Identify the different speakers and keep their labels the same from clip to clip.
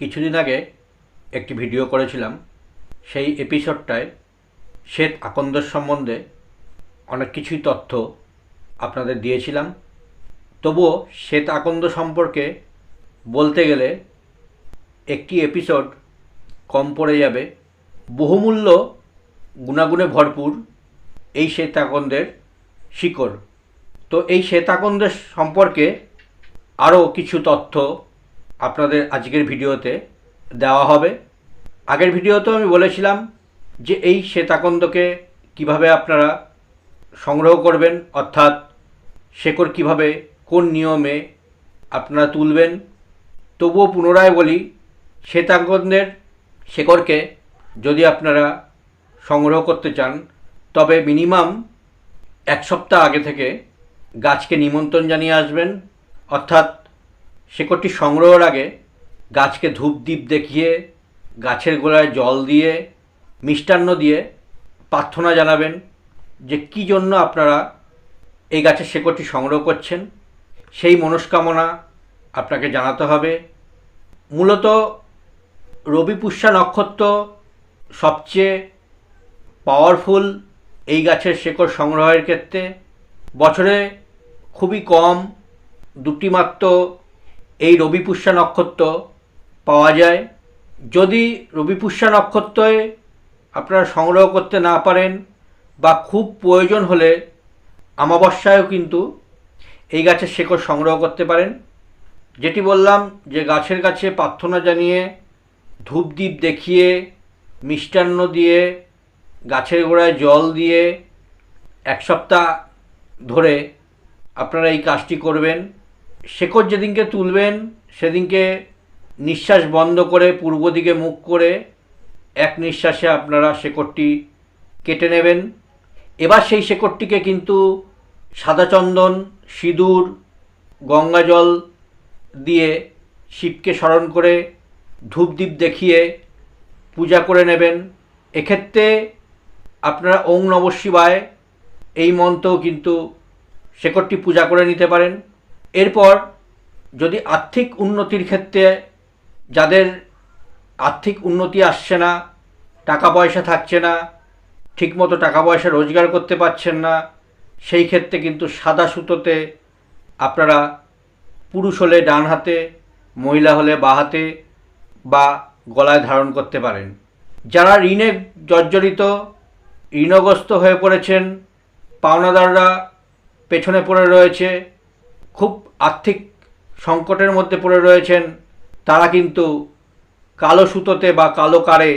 Speaker 1: কিছুদিন আগে একটি ভিডিও করেছিলাম। সেই এপিসোডটায় শ্বেত আকন্দের সম্বন্ধে অনেক কিছুই তথ্য আপনাদের দিয়েছিলাম। তবুও শ্বেত আকন্দ সম্পর্কে বলতে গেলে একটি এপিসোড কম পড়ে যাবে। বহুমূল্য গুণাগুণে ভরপুর এই শ্বেত আকন্দের শিকড়। তো এই শ্বেত আকন্দের সম্পর্কে আরও কিছু তথ্য আপনাদের আজকের ভিডিওতে দেওয়া হবে। আগের ভিডিওতেও আমি বলেছিলাম যে এই শ্বেতাকন্দকে কিভাবে আপনারা সংগ্রহ করবেন, অর্থাৎ শেকড় কিভাবে কোন নিয়মে আপনারা তুলবেন। তবুও পুনরায় বলি, শ্বেতাকন্দের শেকড়কে যদি আপনারা সংগ্রহ করতে চান তবে মিনিমাম এক সপ্তাহ আগে থেকে গাছকে নিমন্ত্রণ জানিয়ে আসবেন। অর্থাৎ শেকড়টি সংগ্রহের আগে গাছকে ধূপ দ্বীপ দেখিয়ে, গাছের গোড়ায় জল দিয়ে, মিষ্টান্ন দিয়ে প্রার্থনা জানাবেন যে কী জন্য আপনারা এই গাছের শেকড়টি সংগ্রহ করছেন। সেই মনস্কামনা আপনাকে জানাতে হবে। মূলত রবি পুষ্যা নক্ষত্র সবচেয়ে পাওয়ারফুল এই গাছের শেকড় সংগ্রহের ক্ষেত্রে। বছরে খুবই কম দুটি মাত্র এই রবি পুষ্যা নক্ষত্র পাওয়া যায়। যদি রবি পুষ্যা নক্ষত্রে আপনারা সংগ্রহ করতে না পারেন বা খুব প্রয়োজন হলে অমাবস্যায়ও কিন্তু এই গাছের শেকড় সংগ্রহ করতে পারেন। যেটি বললাম যে গাছের কাছে প্রার্থনা জানিয়ে, ধূপ দ্বীপ দেখিয়ে, মিষ্টান্ন দিয়ে, গাছের গোড়ায় জল দিয়ে এক সপ্তাহ ধরে আপনারা এই কাজটি করবেন। শেকড় যেদিনকে তুলবেন সেদিনকে নিঃশ্বাস বন্ধ করে পূর্ব দিকে মুখ করে এক নিঃশ্বাসে আপনারা শেকড়টি কেটে নেবেন। এবার সেই শেকড়টিকে কিন্তু সাদা চন্দন, সিঁদুর, গঙ্গা জল দিয়ে শিবকে স্মরণ করে ধূপ দ্বীপ দেখিয়ে পূজা করে নেবেন। এক্ষেত্রে আপনারা ওং নমঃ শিবায় এই মন্ত্রও কিন্তু শেকড়টি পূজা করে নিতে পারেন। এরপর যদি আর্থিক উন্নতির ক্ষেত্রে, যাদের আর্থিক উন্নতি আসছে না, টাকা পয়সা থাকছে না, ঠিকমতো টাকা পয়সা রোজগার করতে পারছেন না, সেই ক্ষেত্রে কিন্তু সাদা সুতোতে আপনারা পুরুষ হলে ডান হাতে, মহিলা হলে বাঁ হাতে বা গলায় ধারণ করতে পারেন। যারা ঋণে জর্জরিত, ঋণগ্রস্ত হয়ে পড়েছেন, পাওনাদাররা পেছনে পড়ে রয়েছে, খুব আর্থিক সংকটের মধ্যে পড়ে রয়েছেন, তারা কিন্তু কালো সুতোতে বা কালো কারে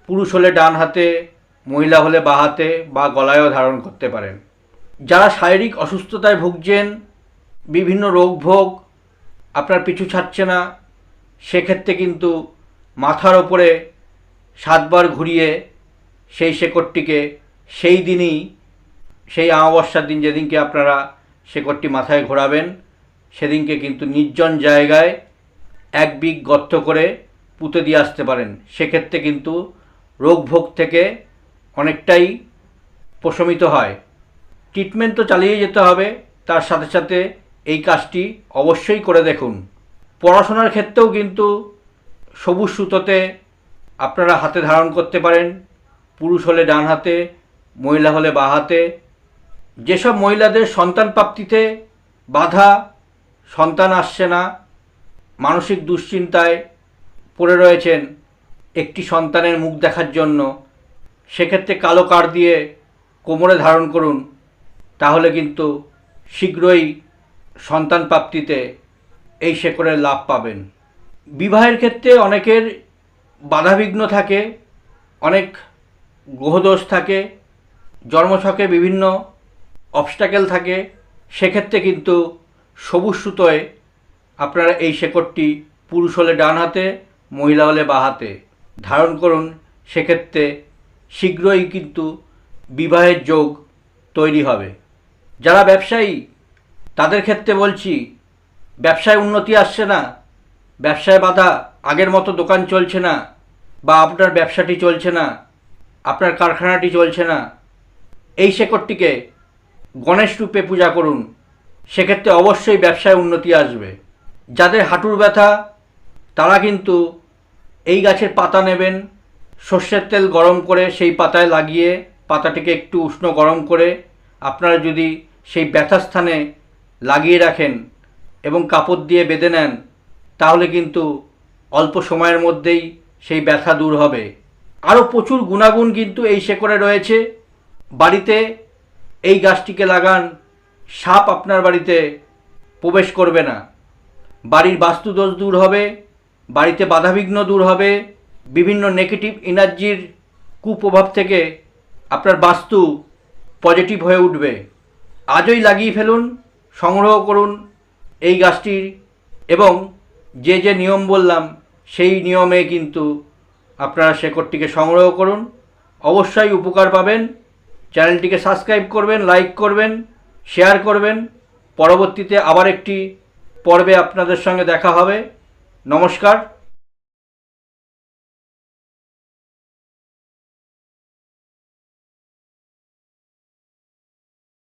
Speaker 1: পুরুষ হলে ডান হাতে, মহিলা হলে বাঁ হাতে বা গলায়ও ধারণ করতে পারেন। যারা শারীরিক অসুস্থতায় ভুগছেন, বিভিন্ন রোগ ভোগ আপনার পিছু ছাড়ছে না, সেক্ষেত্রে কিন্তু মাথার ওপরে 7 বার ঘুরিয়ে সেই শেকড়টিকে সেই দিনই, সেই অমাবস্যার দিন যেদিনকে আপনারা শেকড়টি মাথায় ঘোরাবেন, সেদিনকে কিন্তু নির্জন জায়গায় 1 বিঘ গর্ত করে পুঁতে দিয়ে আসতে পারেন। সেক্ষেত্রে কিন্তু রোগ ভোগ থেকে অনেকটাই প্রশমিত হয়। ট্রিটমেন্ট তো চালিয়ে যেতে হবে, তার সাথে সাথে এই কাজটি অবশ্যই করে দেখুন। পড়াশোনার ক্ষেত্রেও কিন্তু সবুজ সুতোতে আপনারা হাতে ধারণ করতে পারেন, পুরুষ হলে ডান হাতে, মহিলা হলে বাঁ হাতে। যেসব মহিলাদের সন্তান প্রাপ্তিতে বাধা, সন্তান আসছে না, মানসিক দুশ্চিন্তায় পড়ে রয়েছেন একটি সন্তানের মুখ দেখার জন্য, সেক্ষেত্রে কালো কাঠ দিয়ে কোমরে ধারণ করুন, তাহলে কিন্তু শীঘ্রই সন্তান প্রাপ্তিতে এই শেকড়ের লাভ পাবেন। বিবাহের ক্ষেত্রে অনেকের বাধাবিঘ্ন থাকে, অনেক গ্রহদোষ থাকে, জন্মছকে বিভিন্ন অবস্ট্যাকেল থাকে। সেক্ষেত্রে কিন্তু সবুজ সুতোয় আপনারা এই শেকড়টি পুরুষ হলে ডান হাতে, মহিলা হলে বাঁ হাতে ধারণ করুন। সেক্ষেত্রে শীঘ্রই কিন্তু বিবাহের যোগ তৈরি হবে। যারা ব্যবসায়ী, তাদের ক্ষেত্রে বলছি, ব্যবসায় উন্নতি আসছে না, ব্যবসায় বাধা, আগের মতো দোকান চলছে না, বা আপনার ব্যবসাটি চলছে না, আপনার কারখানাটি চলছে না, এই শেকড়টিকে গণেশ রূপে পূজা করুন। সেক্ষেত্রে অবশ্যই ব্যবসায় উন্নতি আসবে। যাদের হাঁটুর ব্যথা, তারা কিন্তু এই গাছের পাতা নেবেন, সর্ষের তেল গরম করে সেই পাতায় লাগিয়ে পাতাটিকে একটু উষ্ণ গরম করে আপনারা যদি সেই ব্যথা স্থানে লাগিয়ে রাখেন এবং কাপড় দিয়ে বেঁধে নেন, তাহলে কিন্তু অল্প সময়ের মধ্যেই সেই ব্যথা দূর হবে। আরও প্রচুর গুণাগুণ কিন্তু এই শেকড়ে রয়েছে। বাড়িতে এই গাছটিকে লাগান, সাপ আপনার বাড়িতে প্রবেশ করবে না, বাড়ির বাস্তুদোষ দূর হবে, বাড়িতে বাধাবিঘ্ন দূর হবে, বিভিন্ন নেগেটিভ এনার্জির কুপ্রভাব থেকে আপনার বাস্তু পজিটিভ হয়ে উঠবে। আজই লাগিয়ে ফেলুন, সংগ্রহ করুন এই গাছটির, এবং যে যে নিয়ম বললাম সেই নিয়মে কিন্তু আপনারা শেকড়টিকে সংগ্রহ করুন, অবশ্যই উপকার পাবেন। চ্যানেলটিকে সাবস্ক্রাইব করবেন, লাইক করবেন, শেয়ার করবেন। পরবর্তীতে আবার একটি পর্বে আপনাদের সঙ্গে দেখা হবে। নমস্কার।